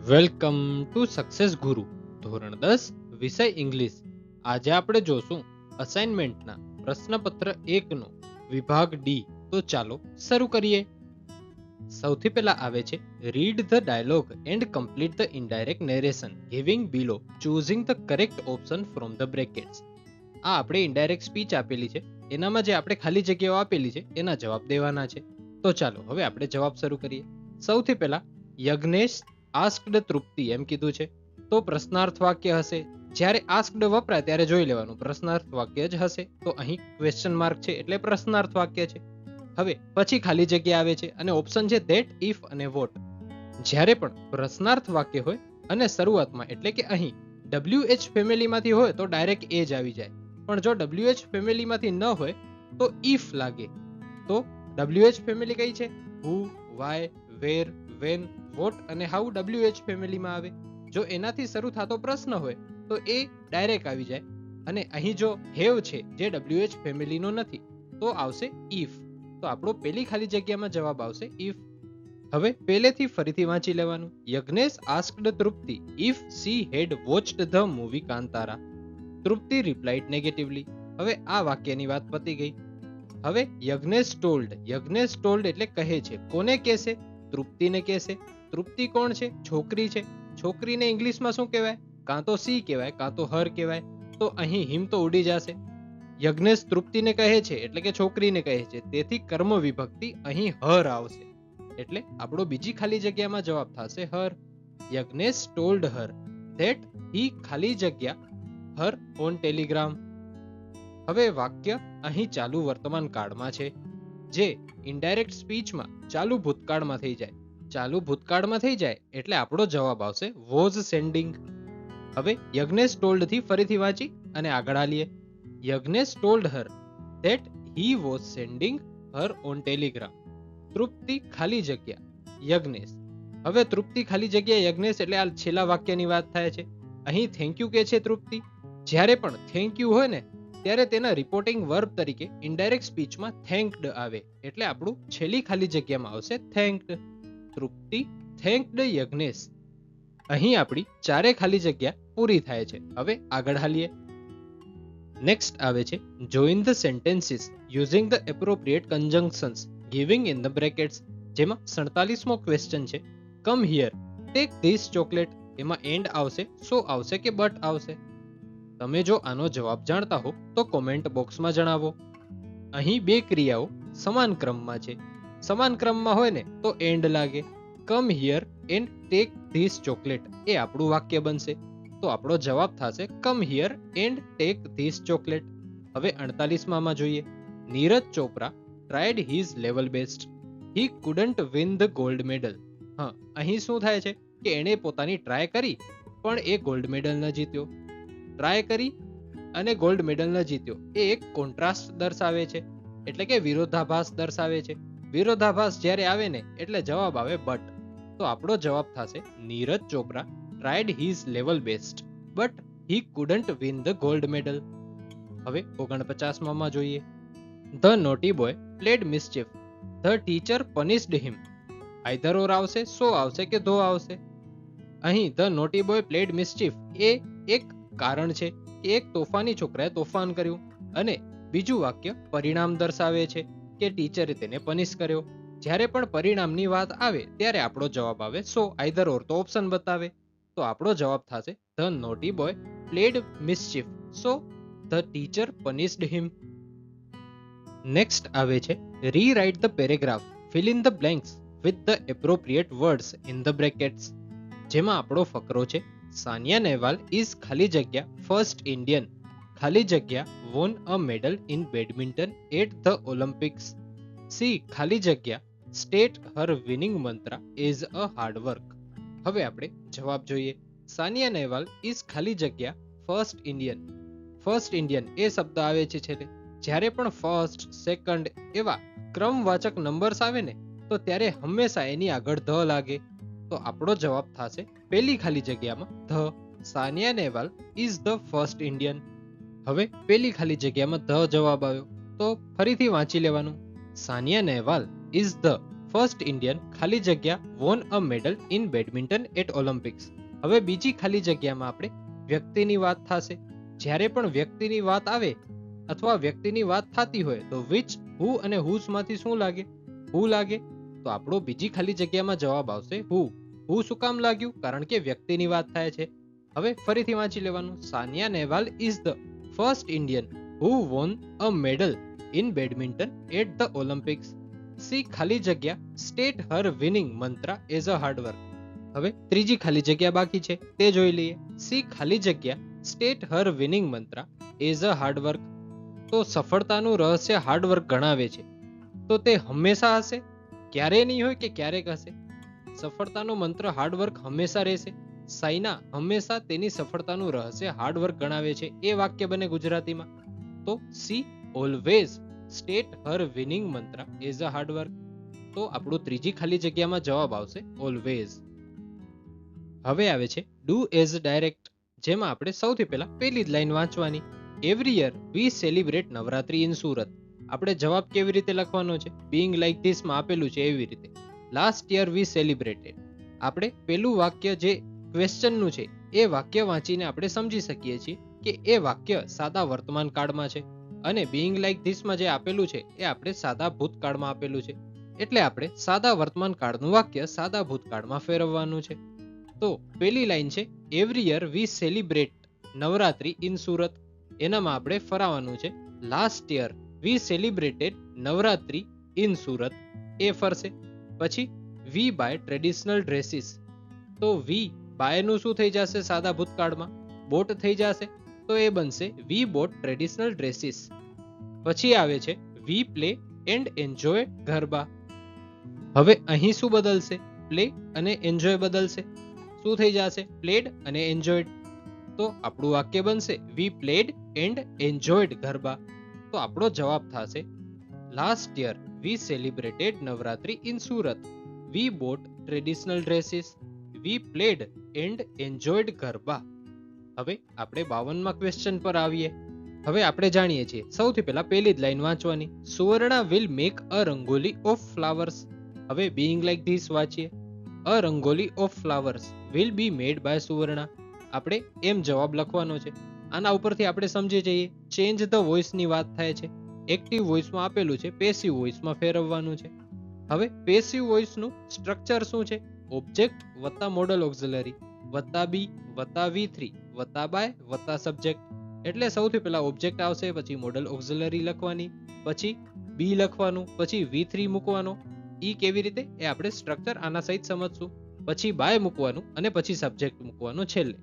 Welcome to success ગુરુ ધોરણ 10 વિષય ઇંગ્લિશ. આજે આપણે જોશું અસાઇનમેન્ટના પ્રશ્નપત્ર 1 નો વિભાગ ડી. તો ચાલો શરૂ કરીએ. સૌથી પહેલા આવે છે read the dialogue and complete the indirect narration giving below choosing the correct option from the brackets. આ આપણે ઇનડાયરેક્ટ સ્પીચ આપેલી છે, એનામાં જે આપણે ખાલી જગ્યાઓ આપેલી છે એના જવાબ દેવાના છે. તો ચાલો હવે આપણે જવાબ શરૂ કરીએ. સૌથી પહેલા યજ્ઞેશ આસ્કડ તૃપ્તિ એમ કીધું છે, તો પ્રશ્નાર્થ વાક્ય હશે. જ્યારે આસ્કડ વપરાય ત્યારે જોઈ લેવાનું પ્રશ્નાર્થ વાક્ય જ હશે. તો અહીં ક્વેશ્ચન માર્ક છે એટલે પ્રશ્નાર્થ વાક્ય છે. હવે પછી ખાલી જગ્યા આવે છે અને ઓપ્શન છે ધેટ, ઇફ અને વોટ. જ્યારે પણ પ્રશ્નાર્થ વાક્ય હોય અને શરૂઆતમાં એટલે કે અહીં WH ફેમિલીમાંથી હોય તો ડાયરેક્ટ એ જ આવી જાય, પણ જો WH ફેમિલીમાંથી ન હોય તો ઇફ લાગે. તો WH ફેમિલી કઈ છે? હુ, વાય, વેર, વેન, વોટ અને હાઉ WH ફેમિલીમાં આવે. જો એનાથી શરૂ થતો પ્રશ્ન હોય તો એ ડાયરેક્ટ આવી જાય. અને અહીં જો હેવ છે જે WH ફેમિલીનો નથી તો આવશે ઇફ. તો આપણો પેલી ખાલી જગ્યામાં જવાબ આવશે ઇફ. હવે પહેલેથી ફરીથી વાંચી લેવાનું. Yagnesh asked Trupti if she had watched the movie Kantara. Trupti replied negatively. હવે આ વાક્યની વાત પતી ગઈ. હવે યજ્ઞેશ ટોલ્ડ એટલે કહે છે. કોને કહેશે? તૃપ્તિને કહેશે. તૃપ્તિ કોણ છે? છોકરી છે. છોકરીને ઇંગ્લિશમાં શું કહેવાય? કાં તો સી કહેવાય કાં તો હર કહેવાય. તો અહીં હિમ તો ઉડી જશે. યજ્ઞેશ તૃપ્તિને કહે છે એટલે કે છોકરીને કહે છે, તેથી કર્મ વિભક્તિ અહીં હર આવશે. એટલે આપણો બીજી ખાલી જગ્યામાં જવાબ થશે her. Yagnesh told her that he ખાલી જગ્યા હર ઓન ટેલિગ્રામ. હવે વાક્ય અહીં ચાલુ વર્તમાન કાળમાં છે, જે ઇનડાયરેક્ટ સ્પીચમાં ચાલુ ભૂતકાળમાં થઈ જાય. ચાલુ ભૂતકાળમાં થઈ જાય એટલે આપણો જવાબ આવશે વોઝ સેન્ડિંગ. હવે યજ્ઞેશ ટોલ્ડ થી ફરીથી વાંચી અને આગળ આલીએ. Yagnesh told her that he was sending her on Telegram. Trupti ખાલી જગ્યા યજ્ઞેશ. હવે તૃપ્તિ ખાલી જગ્યા યજ્ઞેશ એટલે આ છેલ્લા વાક્યની વાત થાય છે. અહીં થેન્ક યુ કે છે તૃપ્તિ. જ્યારે પણ થેન્ક યુ હોય ને ત્યારે તેના રિપોર્ટિંગ વર્બ તરીકે ઇનડાયરેક્ટ સ્પીચમાં થેન્ક્ડ આવે. એટલે આપણું છેલ્લી ખાલી જગ્યામાં આવશે થેન્ક્ડ. તૃપ્તિ થેન્ક્ડ યજ્ઞેશ. અહીં આપણી ચારે ખાલી જગ્યા પૂરી થાય છે. હવે આગળ હાલીએ. નેક્સ્ટ આવે છે join the sentences using the appropriate conjunctions giving in the brackets. જેમાં 47મો ક્વેશ્ચન છે come here take this chocolate. એમાં એન્ડ આવશે, સો આવશે કે બટ આવશે? તમે જો આનો જવાબ જાણતા હો તો કોમેન્ટ બોક્સમાં જણાવો. અહીં બે ક્રિયાઓ સમાન ક્રમમાં છે. સમાન ક્રમમાં હોય ને તો એન્ડ લાગે. Come here and take this chocolate એ આપણું વાક્ય બનશે. તો આપણો જવાબ થશે come here and take this chocolate. હવે 48માં જોઈએ. Neeraj Chopra tried his level best. He couldn't win the gold medal. હા, અહીં શું થાય છે કે એણે પોતાની ટ્રાય કરી પણ એ ગોલ્ડ મેડલ ન જીત્યો. ટ્રાય કરી અને ગોલ્ડ મેડલ ન જીત્યો એ એક કોન્ટ્રાસ્ટ દર્શાવે છે, એટલે કે વિરોધાભાસ દર્શાવે છે. વિરોધાભાસ જ્યારે આવે ને એટલે જવાબ આવે બટ. તો આપણો જવાબ થશે Neeraj Chopra tried his level best but he couldn't win the gold medal. હવે 49માં જોઈએ. The naughty boy played mischief the teacher punished him. Either or આવશે, સો આવશે કે ધો આવશે? અહીં the naughty boy played mischief એ એક કારણ છે કે એક તોફાની છોકરાએ તોફાન કર્યું, અને બીજું વાક્ય પરિણામ દર્શાવે છે કે ટીચરે તેને પનિશ કર્યો. જ્યારે પણ પરિણામની વાત આવે ત્યારે આપણો જવાબ આવે સો. આઈધર ઓર તો ઓપ્શન બતાવે. તો આપણો જવાબ થશે the naughty boy played mischief so the teacher punished him. Next આવે છે rewrite the paragraph fill in the blanks with the appropriate words in the brackets. જેમાં આપણો ફકરો છે સાનિયા નેહવાલ ઇઝ ખાલી જગ્યા ફર્સ્ટ ઇન્ડિયન ખાલી જગ્યા won a medal in badminton at the Olympics. C ખાલી જગ્યા state her winning mantra is a hard work. હવે આપણે જવાબ જોઈએ. સાનિયા નેહવાલ ઇઝ ખાલી જગ્યા ફર્સ્ટ ઇન્ડિયન. ફર્સ્ટ ઇન્ડિયન એ શબ્દ આવે છે છેલ્લે. જ્યારે પણ ફર્સ્ટ, સેકન્ડ એવા ક્રમવાચક નંબર્સ આવે ને તો ત્યારે હંમેશા એની આગળ ધ લાગે. તો આપણો જવાબ થશે પેલી ખાલી જગ્યામાં the. Sania Nehwal is the first Indian. હવે પેલી ખાલી જગ્યામાં ધ જવાબ આવ્યો તો ફરીથી વાંચી લેવાનું. Sania Nehwal is the first Indian ખાલી જગ્યા won a medal in badminton at Olympics. હવે બીજી ખાલી જગ્યામાં આપણે વ્યક્તિની વાત થશે. જ્યારે પણ વ્યક્તિની વાત આવે અથવા વ્યક્તિની વાત થતી હોય તો વિચ, હુ અને હુઝ માંથી શું લાગે? હુ લાગે. તો આપણો બીજી ખાલી જગ્યામાં જવાબ આવશે હુ. હુ શું કામ લાગ્યું? કારણ કે વ્યક્તિની વાત થાય છે. હવે ફરીથી વાંચી લેવાનું. Sania Nehwal is the first Indian who won a medal in badminton at the Olympics. C ખાલી જગ્યા state her winning mantra as a hard work. હવે ત્રીજી ખાલી જગ્યા બાકી છે તે જોઈ લઈએ. સી ખાલી જગ્યા state her winning mantra as a hard work. તો સફળતાનું રહસ્ય હાર્ડવર્ક ગણાવે છે. તો તે હંમેશા હશે? ક્યારેય નહીં હોય કે ક્યારેક હશે? સફળતાનો મંત્ર હાર્ડવર્ક હંમેશા રહેશે. સાઇના હંમેશા તેની સફળતાનું રહસ્ય હાર્ડવર્ક ગણાવે છે. એ વાક્ય બને ગુજરાતીમાં. તો C always state her winning મંત્ર એઝ અ હાર્ડવર્ક. તો આપણું ત્રીજી ખાલી જગ્યામાં જવાબ આવશે ઓલવેઝ. હવે આવે છે ડુ એઝ ડાયરેક્ટ, જેમાં આપણે સૌથી પહેલા પહેલી જ લાઈન વાંચવાની. Every year we celebrate Navratri in Surat. આપણે જવાબ કેવી રીતે લખવાનો છે? બીંગ લાઈક ધીસ માં આપેલું છે એવી રીતે. Last year we celebrated. આપણે પેલું વાક્ય જે ક્વેશ્ચન નું છે એ વાક્ય વાંચીને આપણે સમજી શકીએ છીએ કે એ વાક્ય સાદા વર્તમાન કાળમાં છે અને બીંગ લાઈક ધીસ માં જે આપેલું છે એ આપણે સાદા ભૂતકાળમાં આપેલું છે. એટલે આપણે સાદા વર્તમાન કાળનું વાક્ય સાદા ભૂતકાળમાં ફેરવવાનું છે. તો પેલી લાઈન છે every year we celebrate Navratri in Surat. એનામાં આપણે ફરાવાનું છે last year we celebrated Navratri in Surat. એ ફરશે. પછી વી બાય ટ્રેડિશનલ ડ્રેસીસ. તો વી બાય નું શું થઈ જશે સાદા ભૂતકાળમાં? બોટ થઈ જશે. તો એ બનશે વી બોટ ટ્રેડિશનલ ડ્રેસીસ. પછી આવે છે we play and enjoy garba. હવે અહીં શું બદલશે? પ્લે અને એન્જોય બદલશે. શું થઈ જશે? પ્લેડ અને એન્જોયડ. તો આપણું વાક્ય બનશે we played and enjoyed garba. તો આપણો જવાબ થશે last year we celebrated Navratri in Surat. We bought traditional dresses. We played and enjoyed garba. હવે આપણે 52માં ક્વેશ્ચન પર આવીએ. હવે આપણે જાણીએ છીએ સૌથી પહેલા પહેલી જ લાઈન વાંચવાની. Suvarna will make a rangoli of flowers. હવે બીઇંગ લાઈક ધીસ વાંચીએ. A rangoli of flowers will be made by Suvarna. આપણે એમ જવાબ લખવાનો છે. આના ઉપરથી આપણે સમજી જઈએ ચેન્જ ધ વોઇસ ની વાત થાય છે. એક્ટિવ વોઇસમાં આપેલું છે, પેસિવ વોઇસમાં ફેરવવાનું છે. હવે પેસિવ વોઇસ નું સ્ટ્રક્ચર શું છે? ઓબ્જેક્ટ વત્તા મોડલ ઓક્ઝિલરી વત્તા બી વત્તા V3 વત્તા બાય વત્તા સબ્જેક્ટ. એટલે સૌથી પહેલા ઓબ્જેક્ટ આવશે, પછી મોડલ ઓક્ઝિલરી લખવાની, પછી બી લખવાનું, પછી V3 મૂકવાનો. ઈ કેવી રીતે એ આપણે સ્ટ્રક્ચર આના સહિત સમજશું. પછી બાય મૂકવાનું અને પછી સબ્જેક્ટ મૂકવાનું છેલ્લે.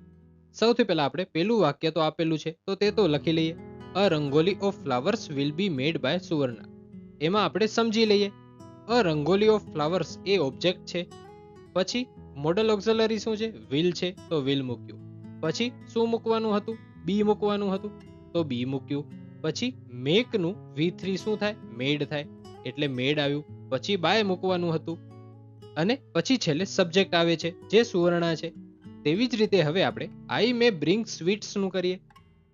સૌથી પહેલા આપણે પેલું વાક્ય તો આપેલું છે તો તે તો લખી લઈએ. A rangoli of flowers will be made by Suvarna. એમાં આપણે સમજી લઈએ અ રંગોલી ઓફ ફ્લાવર્સ એ ઓબ્જેક્ટ છે. પછી મોડલ ઓક્ઝિલરી શું છે? વિલ છે તો વિલ મૂક્યું. પછી શું મૂકવાનું હતું? બી મૂકવાનું હતું તો બી મૂક્યું. પછી મેક નું V3 શું થાય? મેડ થાય એટલે મેડ આવ્યું. પછી બાય મૂકવાનું હતું અને પછી છેલ્લે સબ્જેક્ટ આવે છે જે સુવર્ણા છે. તેવી જ રીતે હવે આપણે આઈ મે બ્રિંગ સ્વીટ્સ નું કરીએ.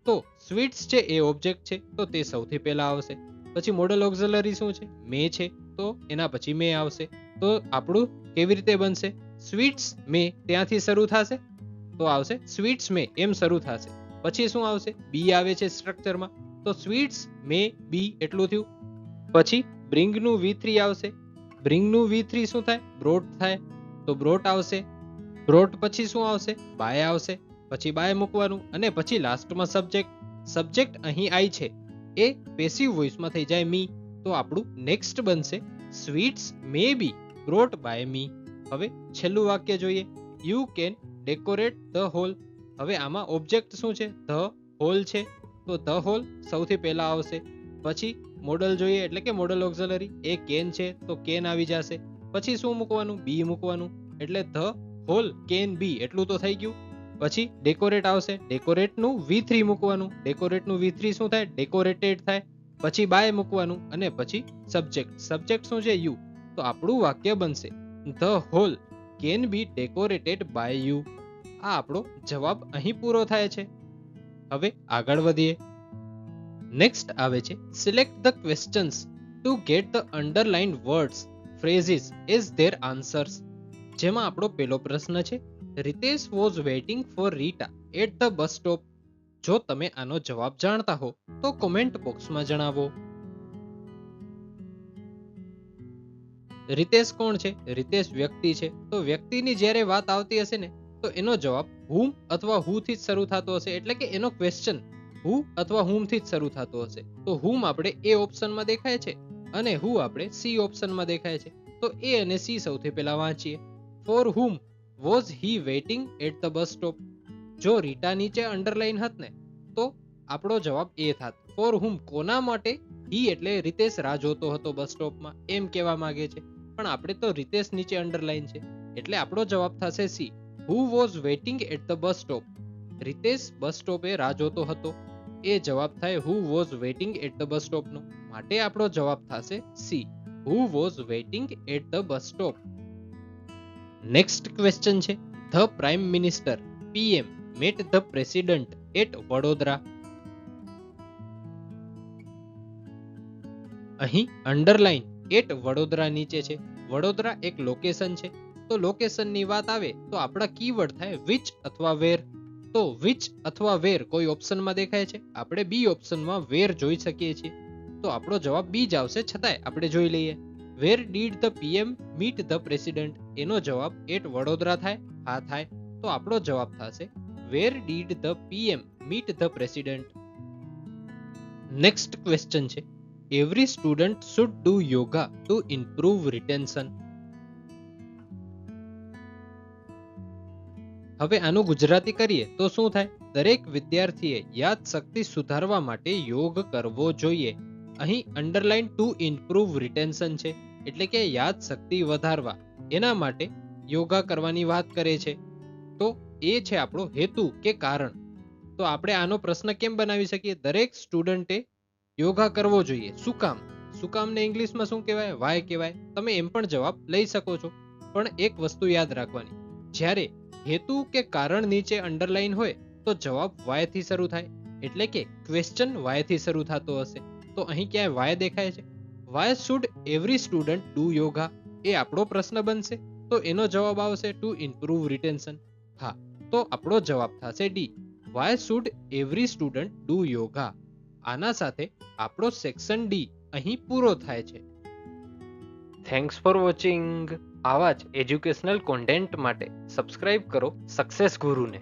તો સ્વીટ્સ છે એ ઓબ્જેક્ટ છે તો તે સૌથી પહેલા આવશે. પછી મોડલ ઓક્ઝિલરી શું છે? મે છે તો એના પછી મે આવશે. તો આપણું કેવી રીતે બનશે? સ્વીટ્સ મે ત્યાંથી શરૂ થશે તો આવશે સ્વીટ્સ મે એમ શરૂ થશે. પછી શું આવશે? બી આવે છે સ્ટ્રક્ચરમાં તો સ્વીટ્સ મે બી એટલું થયું. પછી બ્રિંગ નું V3 આવશે. બ્રિંગ નું V3 શું થાય? બ્રોટ થાય તો બ્રોટ આવશે. બ્રોટ પછી શું આવશે? બાય આવશે. પછી બાય મૂકવાનું અને પછી લાસ્ટમાં સબ્જેક્ટ. સબ્જેક્ટ અહીં આઈ છે એ પેસિવ વોઇસમાં થઈ જાય મી. તો આપણું નેક્સ્ટ બનશે sweets may be brought by me. હવે છેલ્લું વાક્ય જોઈએ. You can decorate the hall. હવે આમાં ઓબ્જેક્ટ શું છે? ધ હોલ છે તો ધ હોલ સૌથી પહેલા આવશે. પછી મોડલ જોઈએ એટલે કે મોડલ ઓક્ઝિલરી એ કેન છે તો કેન આવી જશે. પછી શું મૂકવાનું? બી મૂકવાનું એટલે ધ હોલ કેન બી એટલું તો થઈ ગયું. પછી ડેકોરેટ આવશે. ડેકોરેટ નું V3 મૂકવાનું. ડેકોરેટ નું V3 શું થાય? ડેકોરેટેડ થાય. પછી બાય મૂકવાનું અને પછી સબ્જેક્ટ. સબ્જેક્ટ શું છે? યુ. તો આપણું વાક્ય બનશે the hall can be decorated by you. આ આપણો જવાબ અહીં પૂરો થાય છે. હવે આગળ વધીએ. નેક્સ્ટ આવે છે select the questions to get the underlined words phrases as their answers. જેમાં આપણો પહેલો પ્રશ્ન છે, Ritesh was waiting for Rita at the bus stop. જો તમે આનો જવાબ જાણતા હો તો કોમેન્ટ બોક્સમાં જણાવો. રિતેશ કોણ છે? રિતેશ વ્યક્તિ છે. તો વ્યક્તિની જ્યારે વાત આવતી હશે ને તો એનો જવાબ whom અથવા who થી જ શરૂ થતો હશે, એટલે કે એનો ક્વેશ્ચન who અથવા whom થી જ શરૂ થતો હશે. તો whom આપણે એ ઓપ્શનમાં દેખાય છે અને who આપણે સી ઓપ્શનમાં દેખાય છે. તો એ અને સી સૌથી પહેલા વાંચીએ. For whom was he waiting at the bus stop? જો રીટા નીચે અંડરલાઈન હત ને તો આપણો જવાબ એ થાત. For whom કોના માટે? he એટલે રિતેશ રાહ જોતો હતો બસ સ્ટોપમાં એમ કહેવા માંગે છે, પણ આપણે તો રિતેશ નીચે અંડરલાઈન છે એટલે આપણો જવાબ થશે C. Who was waiting at the bus stop? Ritesh bus સ્ટોપે રાહ જોતો હતો. એ જવાબ થાય who was waiting at the bus stop નો, માટે આપણો જવાબ થશે C. Who was waiting at the bus stop. Next question છે, the prime minister PM met the president at Vadodara. અહીં અંડરલાઈન એટ વડોદરા નીચે છે. વડોદરા એક લોકેશન છે. તો લોકેશનની વાત આવે તો આપણા કીવર્ડ થાય વિચ અથવા વેર. તો વિચ અથવા વેર કોઈ ઓપ્શનમાં દેખાય છે? આપણે બી ઓપ્શનમાં વેર જોઈ શકીએ છીએ. તો આપણો જવાબ બી જ આવશે, છતાંય આપણે જોઈ લઈએ. વેર did the PM meet the president? એનો જવાબ એટ વડોદરા થાય? હા થાય. તો આપણો જવાબ થશે where did the PM meet the president. Next question છે, every student should do yoga to improve retention. હવે આનું ગુજરાતી કરીએ તો શું થાય? દરેક વિદ્યાર્થીએ યાદશક્તિ સુધારવા માટે યોગ કરવો જોઈએ. અહીં અંડરલાઈન ટુ ઇમ્પ્રુવ રિટેન્શન છે, એટલે કે યાદશક્તિ વધારવા એના માટે યોગા કરવાની વાત કરે છે. તો એ છે આપણો હેતુ કે કારણ. તો આપણે આનો પ્રશ્ન કેમ બનાવી શકીએ? દરેક સ્ટુડન્ટે યોગા કરવો જોઈએ. શું કામ? શું કામને ઇંગ્લિશમાં શું કહેવાય? વાય કહેવાય. તમે એમ પણ જવાબ લઈ શકો છો, પણ એક વસ્તુ યાદ રાખવાની, જ્યારે હેતુ કે કારણ નીચે અંડરલાઈન હોય તો જવાબ વાય થી શરૂ થાય, એટલે કે ક્વેશ્ચન વાય થી શરૂ થતો હશે. તો અહીં ક્યાંય વાય દેખાય છે? Why should every student do yoga, એ આપણો પ્રશ્ન બનશે. તો એનો જવાબ આવશે ટુ ઇમ્પ્રુવ રિટેન્શન. હા, તો આપણો જવાબ થશે D. Y should every student do yoga. આના સાથે આપણો સેક્શન ડી અહીં પૂરો થાય છે. Thanks for watching. આવા જ એજ્યુકેશનલ કોન્ટેન્ટ માટે સબસ્ક્રાઇબ કરો સક્સેસ ગુરુને.